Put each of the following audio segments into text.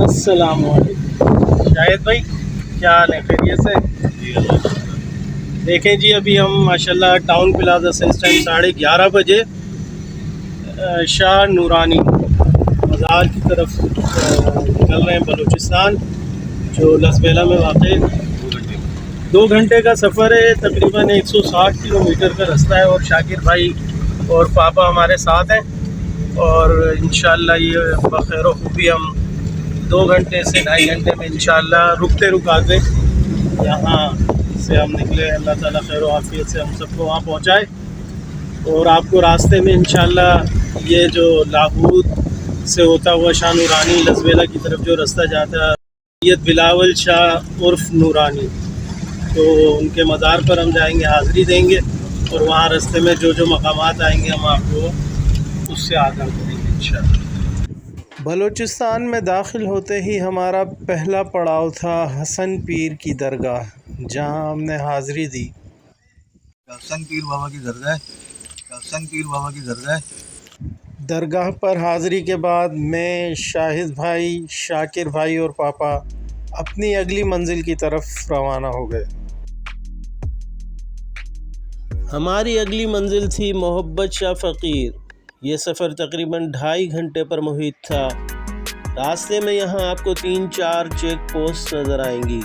अस्सलाम वालेकुम शाहिद भाई, क्या हाल है? खैरियत से? देखें जी, अभी हम माशाल्लाह टाउन प्लाजा से इस टाइम 11:30 बजे शाह नूरानी मज़ार की तरफ निकल रहे हैं, बलूचिस्तान, जो लसबेला में वाक़ है। 2 घंटे का सफ़र है, तकरीबन 160 किलोमीटर का रास्ता है, और शाकिर भाई और पापा हमारे साथ हैं, और इंशाअल्लाह ये बखैर व खूबी हम 2 घंटे से 2.5 घंटे में इंशाअल्लाह रुकते रुकाते यहाँ से हम निकले। अल्लाह ताला खैर व आफियत से हम सबको वहाँ पहुँचाए, और आपको रास्ते में इंशाअल्लाह ये जो लाहौर से होता हुआ शाह नूरानी लसबेला की तरफ जो रास्ता जाता है, सैयद बिलावल शाह उर्फ नूरानी, तो उनके मज़ार पर हम जाएंगे, हाज़री देंगे, और वहाँ रास्ते में जो जो मकामात आएंगे हम आपको उससे आगाह करेंगे इंशाअल्लाह। बलूचिस्तान में दाखिल होते ही हमारा पहला पड़ाव था हसन पीर की दरगाह, जहाँ हमने हाज़री दी। हसन पीर बाबा की दरगाह है, हसन पीर बाबा की दरगाह है। दरगाह पर हाज़री के बाद मैं, शाहिद भाई, शाकिर भाई और पापा अपनी अगली मंजिल की तरफ रवाना हो गए। हमारी अगली मंजिल थी मोहब्बत शाह फ़कीर। ये सफ़र तकरीबन 2.5 घंटे पर मुहित था। रास्ते में यहाँ आपको 3-4 चेक पोस्ट नज़र आएंगी,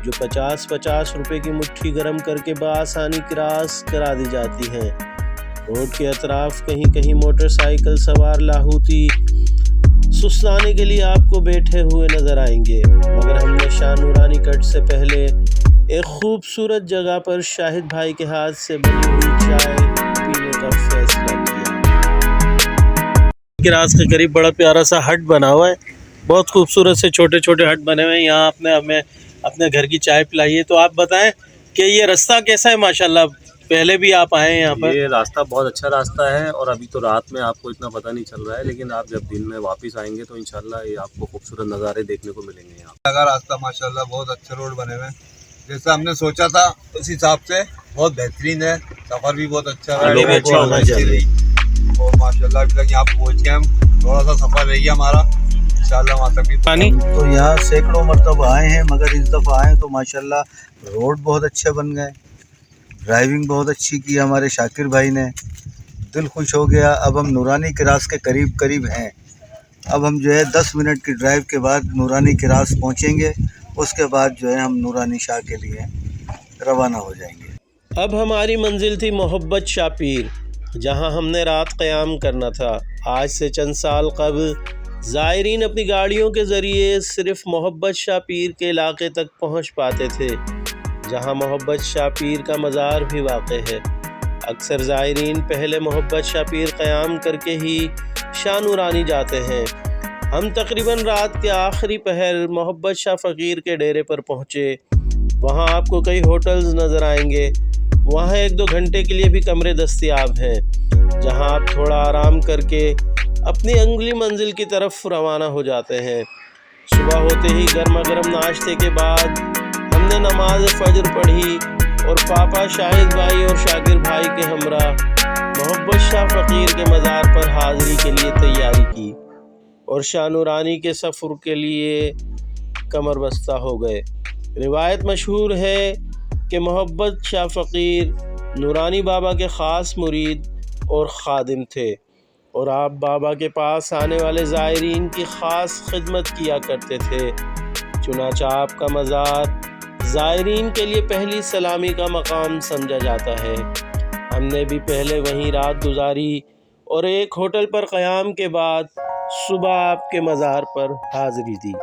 जो 50-50 रुपए की मुट्ठी गर्म करके बआसानी क्रॉस करा दी जाती हैं। रोड के अतराफ कहीं कहीं मोटरसाइकिल सवार लाहौती सुस्ताने के लिए आपको बैठे हुए नज़र आएंगे, मगर हमने शाह नूरानी कट से पहले एक खूबसूरत जगह पर शाहिद भाई के हाथ से बनी हुई चाय पीने का फैसला किया। गिरास के करीब बड़ा प्यारा सा हट बना हुआ है, बहुत खूबसूरत से छोटे छोटे हट बने हुए हैं। यहाँ आपने हमें अपने घर की चाय पिलाई है, तो आप बताएं कि ये रास्ता कैसा है? माशाल्लाह, पहले भी आप आए हैं यहाँ पर? ये रास्ता बहुत अच्छा रास्ता है, और अभी तो रात में आपको इतना पता नहीं चल रहा है, लेकिन आप जब दिन में वापस आएंगे तो इंशाल्लाह ये आपको खूबसूरत नज़ारे देखने को मिलेंगे। यहाँ लगा रास्ता माशाल्लाह बहुत अच्छे रोड बने हुए हैं, जैसा हमने सोचा था उस हिसाब से बहुत बेहतरीन है। सफ़र भी बहुत अच्छा रहा, आगे भी अच्छा होना चाहिए। और माशाल्लाह अभी तक यहाँ पहुँच के हम, थोड़ा सा सफ़र रह गया हमारा, इंशाल्लाह वहाँ तक भी पानी तो यहाँ सैकड़ों मरतबा आए हैं, मगर इस दफ़ा आए तो माशाल्लाह रोड बहुत अच्छे बन गए, ड्राइविंग बहुत अच्छी की हमारे शाकिर भाई ने, दिल खुश हो गया। अब हम नूरानी क्रास के करीब करीब हैं। अब हम जो है 10 मिनट की ड्राइव के बाद नूरानी क्रास पहुँचेंगे, उसके बाद जो है हम नूरानी शाह के लिए रवाना हो जाएंगे। अब हमारी मंजिल थी मोहब्बत शाह पीर, जहाँ हमने रात क़याम करना था। आज से चंद साल कबल ज़ायरीन अपनी गाड़ियों के ज़रिए सिर्फ़ मोहब्बत शाह पीर के इलाके तक पहुँच पाते थे, जहाँ मोहब्बत शाह पीर का मज़ार भी वाक़ है। अक्सर ज़ायरीन पहले मोहब्बत शाह पीर क़याम करके ही शाह नूरानी जाते हैं। हम तकरीबन रात के आखिरी पहर मोहब्बत शाह फ़कीर के डेरे पर पहुँचे। वहाँ आपको कई होटल्स नज़र आएंगे। वहाँ 1-2 घंटे के लिए भी कमरे दस्तयाब हैं, जहाँ आप थोड़ा आराम करके अपनी अगली मंजिल की तरफ रवाना हो जाते हैं। सुबह होते ही गर्मा गर्म नाश्ते के बाद हमने नमाज फ़जर पढ़ी, और पापा, शाहिद भाई और शाकिर भाई के हमरा मोहब्बत शाह फ़कीर के मज़ार पर हाज़री के लिए तैयारी की, और शाह नूरानी के सफ़र के लिए कमर बस्ता हो गए। रिवायत मशहूर है कि मोहब्बत शाह फ़कीर नूरानी बाबा के ख़ास मुरीद और ख़ादिम थे, और आप बाबा के पास आने वाले ज़ायरीन की ख़ास खिदमत किया करते थे। चुनांचे आपका मज़ार ज़ायरीन के लिए पहली सलामी का मकाम समझा जाता है। हमने भी पहले वहीं रात गुजारी, और एक होटल पर क़याम के बाद सुबह आपके मज़ार पर हाज़री दी।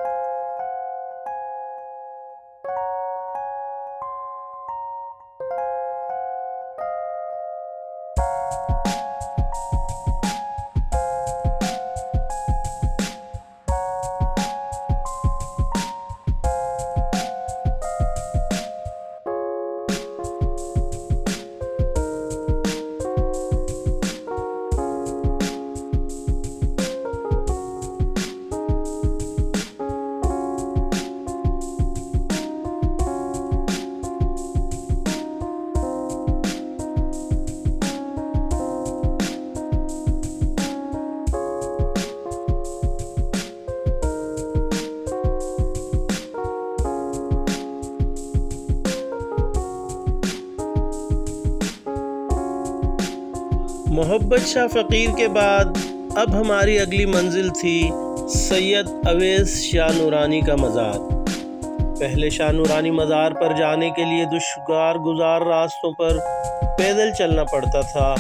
محبت شاہ فقیر کے بعد اب ہماری اگلی منزل تھی سید اویس شاہ نورانی کا مزار۔ پہلے شاہ نورانی مزار پر جانے کے لیے دشوار گزار راستوں پر پیدل چلنا پڑتا تھا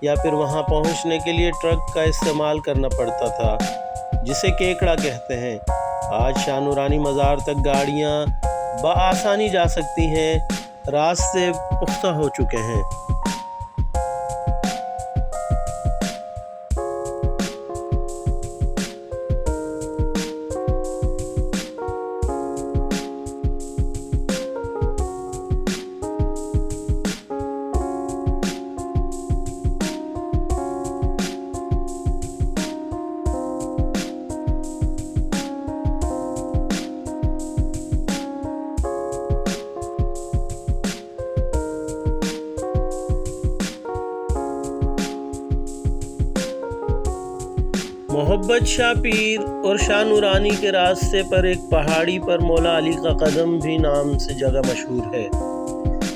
یا پھر وہاں پہنچنے کے لیے ٹرک کا استعمال کرنا پڑتا تھا جسے کیکڑا کہتے ہیں۔ آج شاہ نورانی مزار تک گاڑیاں بآسانی جا سکتی ہیں، راستے پختہ ہو چکے ہیں۔ محبت شاہ پیر اور شاہ نورانی کے راستے پر ایک پہاڑی پر مولا علی کا قدم بھی نام سے جگہ مشہور ہے،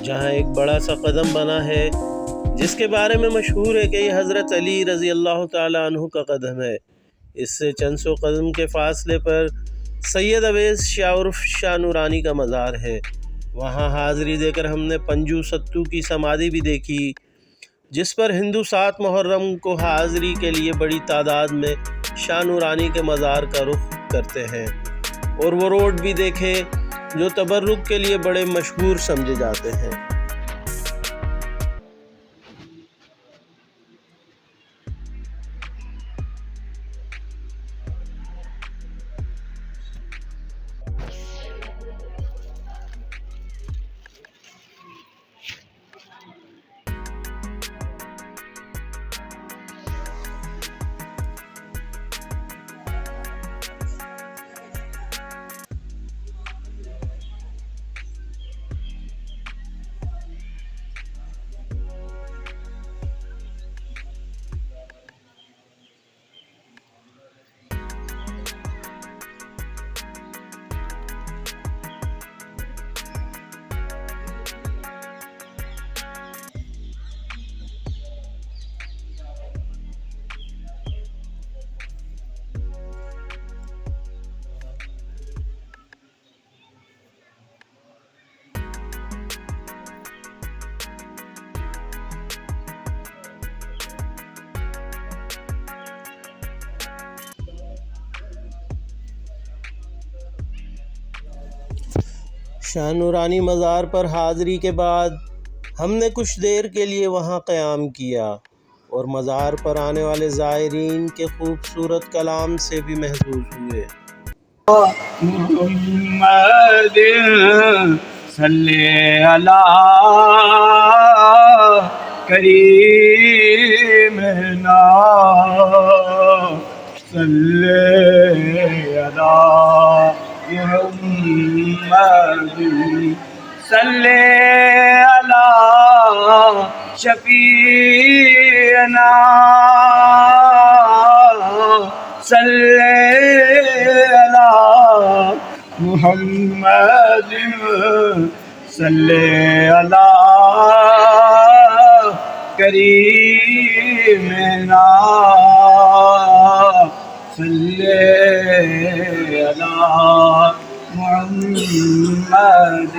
جہاں ایک بڑا سا قدم بنا ہے جس کے بارے میں مشہور ہے کہ یہ حضرت علی رضی اللہ تعالیٰ عنہ کا قدم ہے۔ اس سے چند سو قدم کے فاصلے پر سید اویس شاہ عرف شاہ نورانی کا مزار ہے۔ وہاں حاضری دے کر ہم نے پنجو ستو کی سمادھی بھی دیکھی، جس پر ہندو 7 محرم کو حاضری کے لیے بڑی تعداد میں شاہ نورانی کے مزار کا رخ کرتے ہیں، اور وہ روڈ بھی دیکھے جو تبرک کے لیے بڑے مشہور سمجھے جاتے ہیں۔ شاہ نورانی مزار پر حاضری کے بعد ہم نے کچھ دیر کے لیے وہاں قیام کیا اور مزار پر آنے والے زائرین کے خوبصورت کلام سے بھی محظوظ ہوئے۔ محمد صلی علی کریمنا صلی علی محمد صلی علی شفیعنا صلی علی محمد صلی علی کریمنا صلی علی محمد۔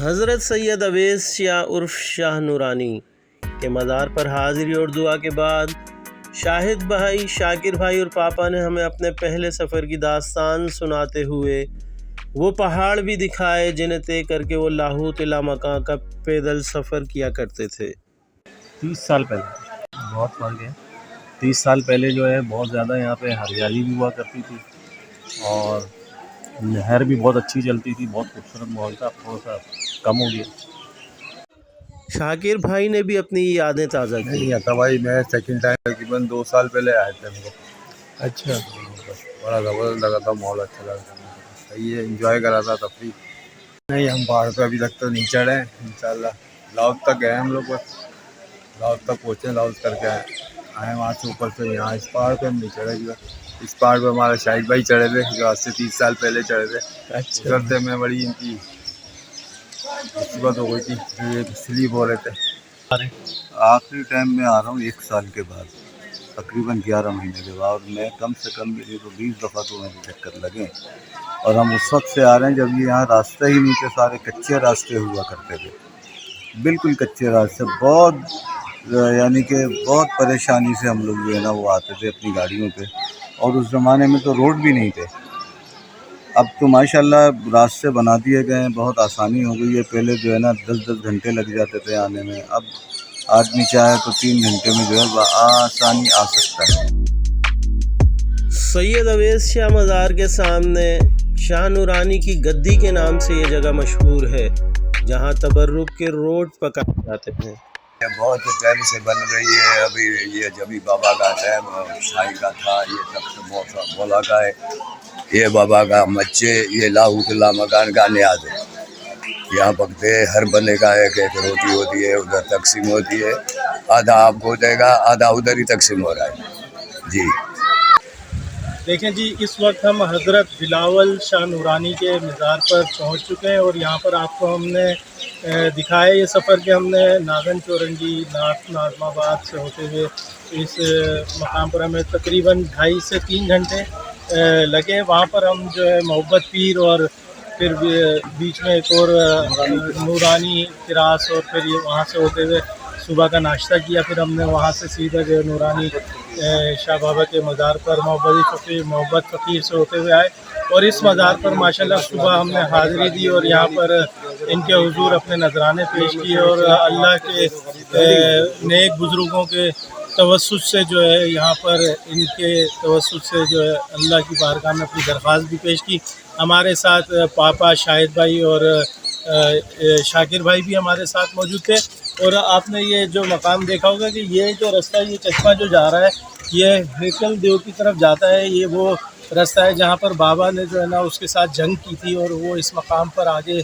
حضرت سید اویس شاہ عرف شاہ نورانی کے مزار پر حاضری اور دعا کے بعد شاہد بھائی، شاکر بھائی اور پاپا نے ہمیں اپنے پہلے سفر کی داستان سناتے ہوئے وہ پہاڑ بھی دکھائے جنہیں طے کر کے وہ لاہوت لامکاں کا پیدل سفر کیا کرتے تھے۔ 30 سال پہلے بہت فرق ہے، 30 سال پہلے جو ہے بہت زیادہ یہاں پہ ہریالی بھی ہوا کرتی تھی اور نہر بھی بہت اچھی چلتی تھی، بہت خوبصورت ماحول تھا، اب تھوڑا سا کم ہو گیا۔ شاکر بھائی نے بھی اپنی یادیں تازہ کی۔ نہیں آتا بھائی، میں سیکنڈ ٹائم تقریباً 2 سال پہلے آئے تھے ہم لوگ۔ اچھا، بڑا زبردست لگا تھا، ماحول اچھا لگا تھا، صحیح ہے، انجوائے کرا تھا، تفریح۔ نہیں ہم پہاڑ پہ ابھی تک تو نہیں چڑھے ہیں، انشاءاللہ لاؤس تک گئے ہم لوگ، بس لاؤس تک پہنچے، لاؤس کر کے آئے وہاں سے اوپر سے یہاں اس پہاڑ پہ ہم نہیں چڑھے گئے۔ اس پہاڑ پہ ہمارے شاہد بھائی چڑھے تھے جو آج سے 30 سال پہلے چڑھے تھے۔ اچھا، چڑھتے میں بڑی ان کی مصیبت ہو گئی تھی، یہ سلیپ ہو رہے تھے۔ آخری ٹائم میں آ رہا ہوں 1 سال کے بعد، تقریباً 11 مہینے کے بعد، اور میں کم سے کم بھی تو 20 دفعہ تو مجھے چکر لگے، اور ہم اس وقت سے آ رہے ہیں جب یہ یہاں راستے ہی نہیں تھے، سارے کچے راستے ہوا کرتے تھے، بالکل کچے راستے، بہت یعنی کہ بہت پریشانی سے ہم لوگ جو ہے نا وہ آتے تھے اپنی گاڑیوں پہ، اور اس زمانے میں تو روڈ بھی نہیں تھے۔ اب تو ماشاءاللہ راستے بنا دیے گئے ہیں، بہت آسانی ہو گئی ہے، پہلے جو ہے نا 10 گھنٹے لگ جاتے تھے آنے میں، اب آدمی چاہے تو 3 گھنٹے میں جو ہے بآسانی آ سکتا ہے۔ سید اویس شاہ مزار کے سامنے شاہ نورانی کی گدی کے نام سے یہ جگہ مشہور ہے، جہاں تبرک کے روڈ پکائے جاتے ہیں۔ یہ بہت ٹائم سے بن رہی ہے، ابھی یہ جبھی بابا کا ٹائم شاہی کا تھا، یہ تب سے بہت بولا کا ہے، یہ بابا کا مچے، یہ لاہوت اللہ مکان کا نیاز ہے، یہاں پکتے ہر بندے کا ایک ایک روٹی ہوتی ہے، ادھر تقسیم ہوتی ہے، آدھا آپ کو دے گا، آدھا ادھر ہی تقسیم ہو رہا ہے جی۔ دیکھیں جی، اس وقت ہم حضرت بلاول شاہ نورانی کے مزار پر پہنچ چکے ہیں، اور یہاں پر آپ کو ہم نے دکھایا یہ سفر کہ ہم نے ناگن چورنگی ناظم آباد سے ہوتے ہوئے اس مقام پر ہمیں تقریباً 2.5 سے 3 گھنٹے لگے۔ وہاں پر ہم جو ہے محبت پیر اور پھر بیچ میں ایک اور نورانی کراس، اور پھر یہ وہاں سے ہوتے ہوئے صبح کا ناشتہ کیا، پھر ہم نے وہاں سے سیدھا جو نورانی شاہ بابا کے مزار پر محبت فقیر سے ہوتے ہوئے آئے، اور اس مزار پر ماشاءاللہ صبح ہم نے حاضری دی اور یہاں پر ان کے حضور اپنے نذرانے پیش کیے، اور اللہ کے نیک بزرگوں کے توسط سے جو ہے یہاں پر ان کے توسط سے جو ہے اللہ کی بارگاہ میں اپنی درخواست بھی پیش کی۔ ہمارے ساتھ پاپا شاہد بھائی اور شاکر بھائی بھی ہمارے ساتھ موجود تھے، اور آپ نے یہ جو مقام دیکھا ہوگا کہ یہ جو رستہ، یہ چشمہ جو جا رہا ہے، یہ ہیکل دیو کی طرف جاتا ہے، یہ وہ رستہ ہے جہاں پر بابا نے جو ہے نا اس کے ساتھ جنگ کی تھی، اور وہ اس مقام پر آگے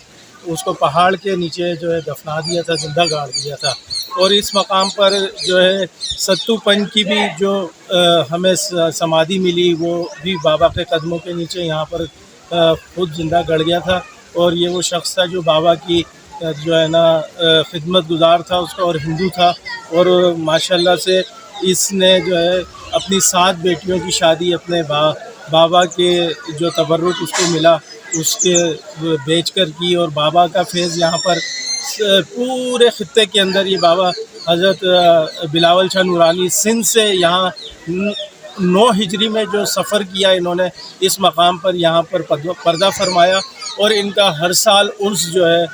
اس کو پہاڑ کے نیچے جو ہے دفنا دیا تھا، زندہ گاڑ دیا تھا، اور اس مقام پر جو ہے ستو پنج کی بھی جو ہمیں سمادھی ملی، وہ بھی بابا کے قدموں کے نیچے یہاں پر خود زندہ گڑ گیا تھا، اور یہ وہ شخص تھا جو بابا کی جو ہے نا خدمت گزار تھا اس کا، اور ہندو تھا، اور ماشاءاللہ سے اس نے جو ہے اپنی 7 بیٹیوں کی شادی اپنے بابا کے جو تبرک اس کو ملا اس کے بیچ کر کی، اور بابا کا فیض یہاں پر پورے خطے کے اندر، یہ بابا حضرت بلاول شاہ نورانی سندھ سے یہاں 9 ہجری میں جو سفر کیا انہوں نے، اس مقام پر یہاں پر پردہ فرمایا، اور ان کا ہر سال عرس جو ہے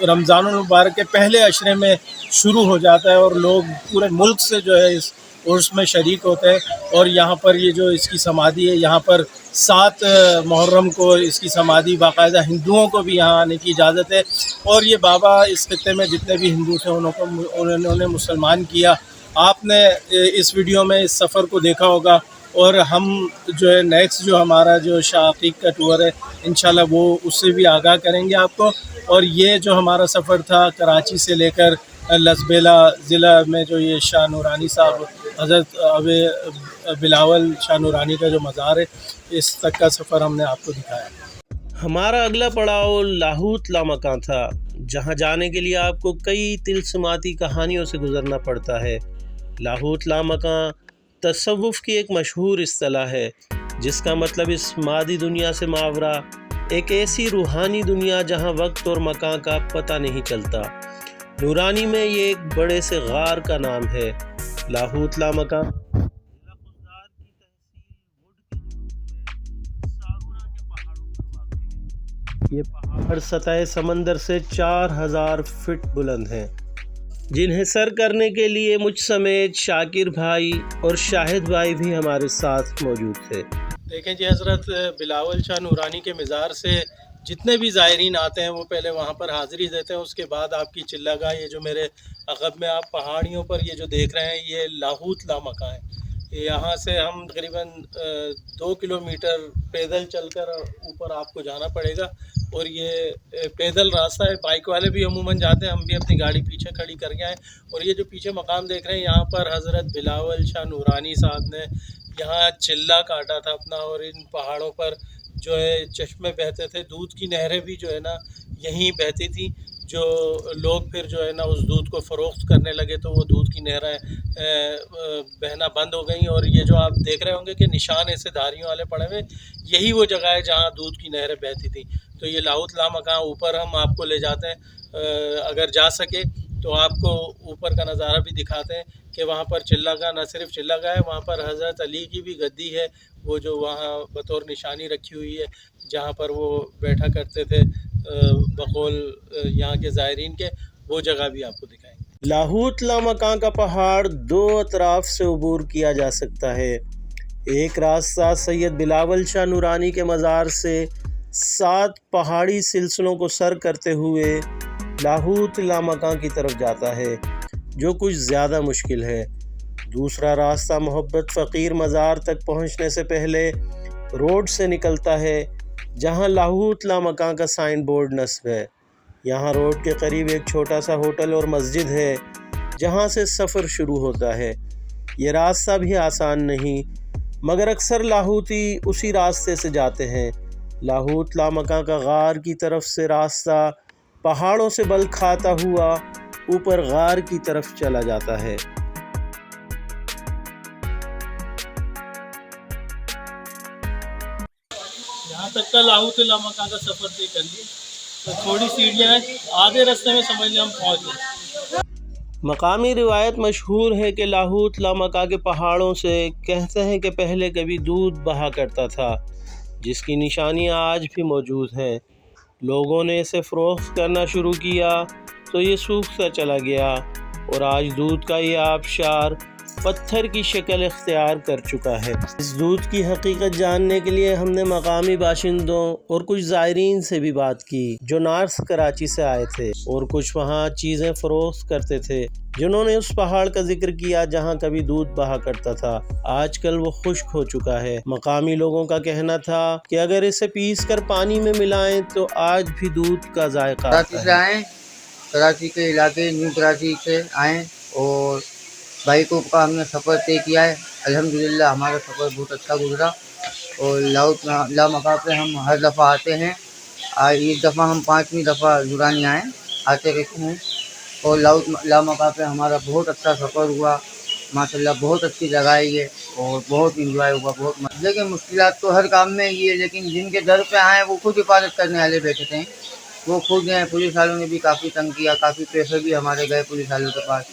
رمضان المبارک کے پہلے عشرے میں شروع ہو جاتا ہے، اور لوگ پورے ملک سے جو ہے اس عرس میں شریک ہوتے ہیں، اور یہاں پر یہ جو اس کی سمادھی ہے، یہاں پر 7 محرم کو اس کی سمادھی، باقاعدہ ہندوؤں کو بھی یہاں آنے کی اجازت ہے، اور یہ بابا اس خطے میں جتنے بھی ہندو تھے انہوں نے مسلمان کیا۔ آپ نے اس ویڈیو میں اس سفر کو دیکھا ہوگا، اور ہم جو ہے نیکسٹ جو ہمارا جو شاہ عقیق کا ٹور ہے انشاءاللہ وہ اس سے بھی آگاہ کریں گے آپ کو، اور یہ جو ہمارا سفر تھا کراچی سے لے کر لسبیلا ضلع میں جو یہ شاہ نورانی صاحب حضرت بلاول شاہ نورانی کا جو مزار ہے، اس تک کا سفر ہم نے آپ کو دکھایا۔ ہمارا اگلا پڑاؤ لاہوت لامکاں تھا، جہاں جانے کے لیے آپ کو کئی تلسماتی کہانیوں سے گزرنا پڑتا ہے۔ لاہوت لامکاں تصوف کی ایک مشہور اصطلاح ہے، جس کا مطلب اس مادی دنیا سے ماورا ایک ایسی روحانی دنیا جہاں وقت اور مکان کا پتہ نہیں چلتا۔ نورانی میں یہ ایک بڑے سے غار کا نام ہے۔ لاہوت لامکاں یہ پہاڑ سطح سمندر سے 4000 فٹ بلند ہیں۔ जिन्हें सर करने के लिए मुझ समेत शाकिर भाई और शाहिद भाई भी हमारे साथ मौजूद थे। देखें जी, हज़रत बिलावल शाह नूरानी के मज़ार से जितने भी ज़ायरीन आते हैं वो पहले वहाँ पर हाज़िरी देते हैं। उसके बाद आपकी चिल्लागाह, ये जो मेरे अक़ब में आप पहाड़ियों पर ये जो देख रहे हैं, ये लाहूत लामका है। यहाँ से हम तकरीबन 2 किलोमीटर पैदल चलकर ऊपर आपको जाना पड़ेगा, और ये पैदल रास्ता है। बाइक वाले भी अमूमन जाते हैं, हम भी अपनी गाड़ी पीछे खड़ी करके आए। और ये जो पीछे मकाम देख रहे हैं, यहाँ पर हज़रत बिलावल शाह नूरानी साहब ने यहाँ चिल्ला काटा था अपना, और इन पहाड़ों पर जो है चश्मे बहते थे, दूध की नहरें भी जो है ना यहीं बहती थी। जो लोग फिर जो है ना उस दूध को फ़रोख्त करने लगे तो वो दूध की नहरें बहना बंद हो गई। और ये जो आप देख रहे होंगे कि निशान ऐसे धारियों वाले पड़े हुए, यही वो जगह है जहाँ दूध की नहरें बहती थी। तो ये लाहौत लामका ऊपर हम आपको ले जाते हैं, अगर जा सके तो आपको ऊपर का नज़ारा भी दिखाते हैं कि वहाँ पर चिल्लागाह, न सिर्फ चिल्लागाह है, वहाँ पर हज़रत अली की भी गद्दी है, वो जो वहाँ बतौर निशानी रखी हुई है, जहाँ पर वो बैठा करते थे बकौल यहाँ के ज़ायरीन के, वो जगह भी आपको दिखाएंगे। लाहूत लामका का पहाड़ दो अतराफ से अबूर किया जा सकता है। एक रास्ता सैयद बिलावल शाह नूरानी के मज़ार से 7 पहाड़ी सिलसिलों को सर करते हुए लाहूत लामका की तरफ जाता है, जो कुछ ज़्यादा मुश्किल है। दूसरा रास्ता मोहब्बत फ़कीर मज़ार तक पहुंचने से पहले रोड से निकलता है, जहां लाहूत लामका का साइन बोर्ड नस्ब है। यहाँ रोड के करीब एक छोटा सा होटल और मस्जिद है, जहाँ से सफ़र शुरू होता है। ये रास्ता भी आसान नहीं, मगर अक्सर लाहूती उसी रास्ते से जाते हैं। लाहूत लामका का गार की तरफ से रास्ता पहाड़ों से बल खाता हुआ ऊपर गार की तरफ चला जाता है। यहाँ तक का लाहौत लामका का सफ़र तय कर लिए, तो थोड़ी सीढ़ियाँ हैं, आधे रास्ते में समझ लें हम पहुँच गए। मकामी रिवायत मशहूर है कि लाहूत लामका के पहाड़ों से कहते हैं कि पहले कभी दूध बहा करता था, जिसकी निशानियाँ आज भी मौजूद हैं। लोगों ने इसे फ़रोख्त करना शुरू किया तो ये सूखता चला गया, और आज दूध का ये आबशार पत्थर की शक्ल इख्तियार कर चुका है। इस दूध की हकीकत जानने के लिए हमने मकामी बाशिंदों और कुछ ज़ायरीन से भी बात की, जो नॉर्थ कराची से आए थे और कुछ वहाँ चीज़ें फ़रोख्त करते थे, जिन्होंने उस पहाड़ का जिक्र किया जहाँ कभी दूध बहा करता था। आजकल वो खुश्क हो चुका है। मकामी लोगों का कहना था कि अगर इसे पीस कर पानी में मिलाएं तो आज भी दूध का जायका आता है। कराची के इलाके न्यू कराची से आए और बाइकों का हमने सफ़र तय किया है। अल्हम्दुलिल्लाह हमारा सफ़र बहुत अच्छा गुजरा, और लाहौत लामका पे हम हर दफ़ा आते हैं। इस दफ़ा हम 5वीं दफ़ा नूरानी आते रहते हैं, और लाहौत लामका पे हमारा बहुत अच्छा सफ़र हुआ। माशाल्लाह बहुत अच्छी जगह है ये, और बहुत इंजॉय हुआ, बहुत मज़ा। देखिए मुश्किलात तो हर काम में ही है, लेकिन जिनके दर पे आए वो खुद हिफाजत करने वाले बैठे थे, वो खुद हैं। पुलिस वालों ने भी काफ़ी तंग किया, काफ़ी पैसे भी हमारे गए पुलिस वालों के पास,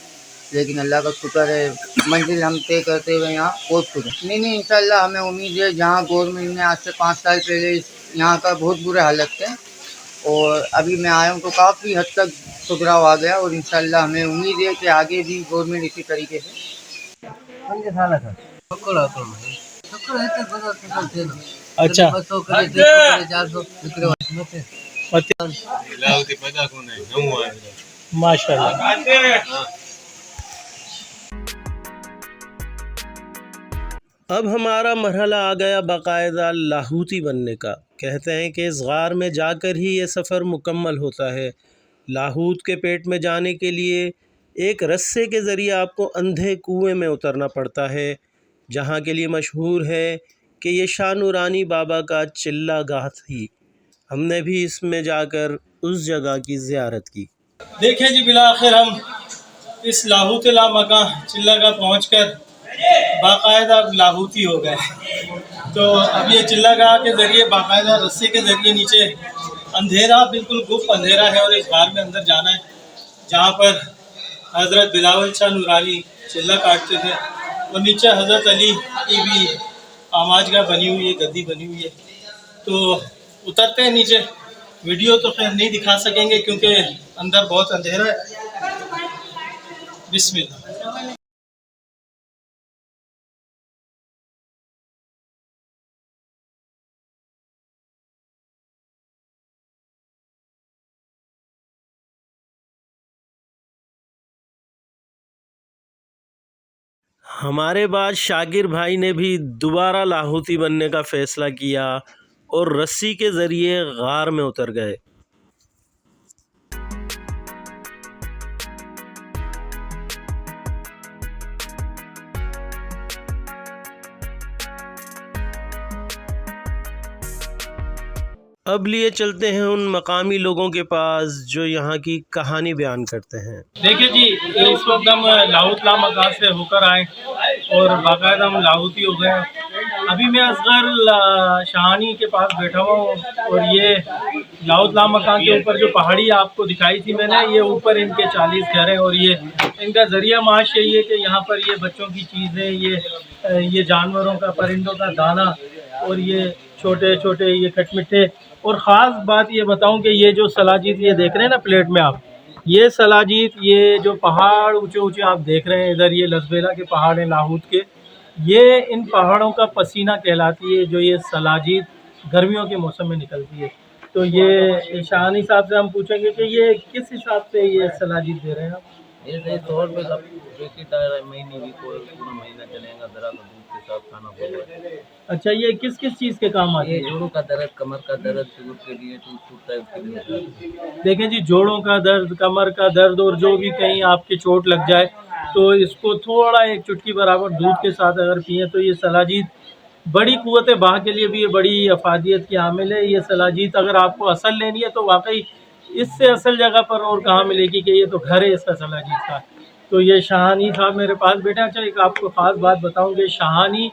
लेकिन अल्लाह का शुक्र है मंजिल हम तय करते हुए यहाँ पहुँच चुके। नहीं इंशाल्लाह हमें उम्मीद है, जहाँ गवर्नमेंट ने आज से 5 साल पहले यहाँ का बहुत बुरे हालत थे, और अभी मैं आया हूँ तो काफ़ी हद तक सुधराव आ गया, और इंशाल्लाह हमें उम्मीद है कि आगे भी गवर्नमेंट इसी तरीके से। अच्छा, माशाल्लाह। अब हमारा मरहला आ गया बाकायदा लाहूती बनने का। कहते हैं कि इस गार में जाकर ही ये सफ़र मुकम्मल होता है। लाहूत के पेट में जाने के लिए एक रस्से के ज़रिए आपको अंधे कुएं में उतरना पड़ता है, जहाँ के लिए मशहूर है कि ये शाह नूरानी बाबा का चिल्ला गाह थी। हमने भी इसमें जाकर उस जगह की ज़ियारत की। देखें जी, बिला आखिर हम इस लाहौत लामका चिल्लागाह पहुँचकर बाकायदा लाहौती हो गए। तो अब ये चिल्लागाह के ज़रिए बाकायदा रस्से के ज़रिए नीचे अंधेरा, बिल्कुल गुप्त अंधेरा है, और इस गार में अंदर जाना है, जहाँ पर हज़रत बिलावल शाह नूरानी चिल्ला काटते थे, और नीचे हज़रत अली की भी आमाजगाह बनी हुई है, गद्दी बनी हुई है। तो उतरते हैं नीचे। वीडियो तो खैर नहीं दिखा सकेंगे क्योंकि अंदर बहुत अंधेरा है, बिस्मिल्लाह। हमारे बाद शाकिर भाई ने भी दोबारा लाहौती बनने का फ़ैसला किया और रस्सी के ज़रिए गार में उतर गए। अब लिए चलते हैं उन मकामी लोगों के पास जो यहाँ की कहानी बयान करते हैं। देखिए जी, इस वक्त हम लाहौत लामका से होकर आए और बाकायदा हम लाहौती हो गए। अभी मैं असगर शाहानी के पास बैठा हुआ हूँ और ये लाहौत लामका के ऊपर जो पहाड़ी आपको दिखाई थी मैंने, ये ऊपर इनके 40 घर हैं और ये इनका ज़रिया माश यही है कि यहाँ पर ये बच्चों की चीज़ें, ये जानवरों का, परिंदों का दाना और ये छोटे छोटे ये खटमिट्ठे। और ख़ास बात ये बताऊं कि ये जो सलाजीत ये देख रहे हैं ना प्लेट में आप, ये सलाजीत, ये जो पहाड़ ऊंचे ऊंचे आप देख रहे हैं इधर, ये लसबेला के पहाड़ हैं लाहौत के, ये इन पहाड़ों का पसीना कहलाती है जो ये सलाजीत गर्मियों के मौसम में निकलती है। तो ये शाहानी साहब से हम पूछेंगे कि ये किस हिसाब से ये सलाजीत दे रहे हैं आप? ये 100 रुपये का पैकेट आ रहा है, महीने भी कोई पूरा महीना चलेगा। दरा का दूध के साथ खाना होगा। अच्छा, ये किस किस चीज़ के काम आते ये हैं? जोड़ों का दर्द, कमर का दर्द, शुगर के लिए टूट टूटता है उसके लिए। देखें जी, जोड़ों का दर्द, कमर का दर्द और जो भी कहीं आपके चोट लग जाए तो इसको थोड़ा एक चुटकी बराबर दूध के साथ अगर पिए तो ये सलाजीत बड़ी क़ुव्वत बाह के लिए भी ये बड़ी अफादियत की हामिल है। ये सलाजीत अगर आपको असल लेनी है तो वाकई इससे असल जगह पर और कहाँ मिलेगी कि ये तो घर है इसका सलाजीत का। तो ये शाहानी साहब मेरे पास बैठे। अच्छा, एक आपको ख़ास बात बताऊँ कि शाहानी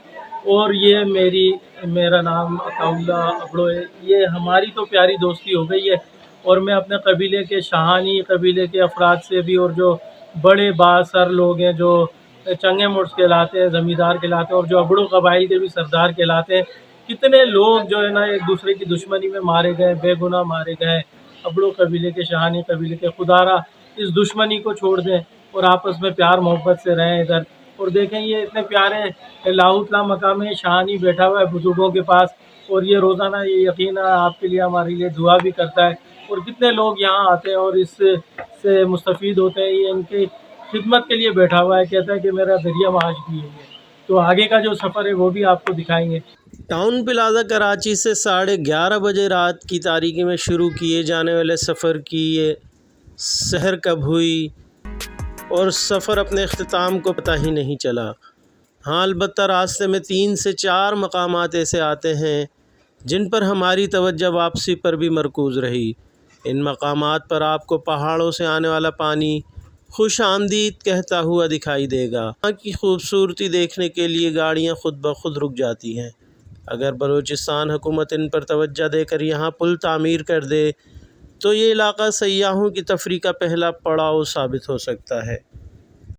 और ये मेरा नाम अताउल्ला अबड़ो है, ये हमारी तो प्यारी दोस्ती हो गई है और मैं अपने कबीले के, शाहानी कबीले के अफराद से भी, और जो बड़े बासर लोग हैं जो चंगे मुर्स कहलाते हैं, ज़मींदार कहलाते हैं, और जो अबड़ो कबाइल के भी सरदार कहलाते हैं, कितने लोग जो है ना एक दूसरे की दुश्मनी में मारे गए, बेगुनाह मारे गए। अबड़ो कबीले के, शाहानी कबीले के, खुदारा इस दुश्मनी को छोड़ दें और आपस में प्यार मोहब्बत से रहें इधर। और देखें ये इतने प्यारे लाहौत लामका में शाहानी बैठा हुआ है बुजुर्गों के पास और ये रोज़ाना ये यकीन आपके लिए, हमारे लिए दुआ भी करता है। और कितने लोग यहाँ आते हैं और इससे मुस्तफ़ीद होते हैं। ये इनकी खिदमत के लिए बैठा हुआ है, कहता है कि मेरा ज़रिया माश भी है ये। तो आगे का जो सफ़र है वो भी आपको दिखाएंगे। टाउन प्लाज़ा कराची से 11:30 बजे रात की तारीकी में शुरू किए जाने वाले सफ़र की ये सहर कब हुई और सफ़र अपने अख्तिताम को पता ही नहीं चला। हाँ, अलबत्ता रास्ते में 3 से 4 मकामात ऐसे आते हैं जिन पर हमारी तवज्जो वापसी पर भी मरकूज़ रही। इन मकामात पर आपको पहाड़ों से आने वाला पानी खुश आमदीद कहता हुआ दिखाई देगा। यहाँ की खूबसूरती देखने के लिए गाड़ियाँ खुद ब खुद रुक जाती हैं। अगर बलूचिस्तान हुकूमत इन पर तवज्जो देकर यहाँ पुल तामीर कर दे तो ये इलाक़ा सयाहों की तफरीह का पहला पड़ाव साबित हो सकता है।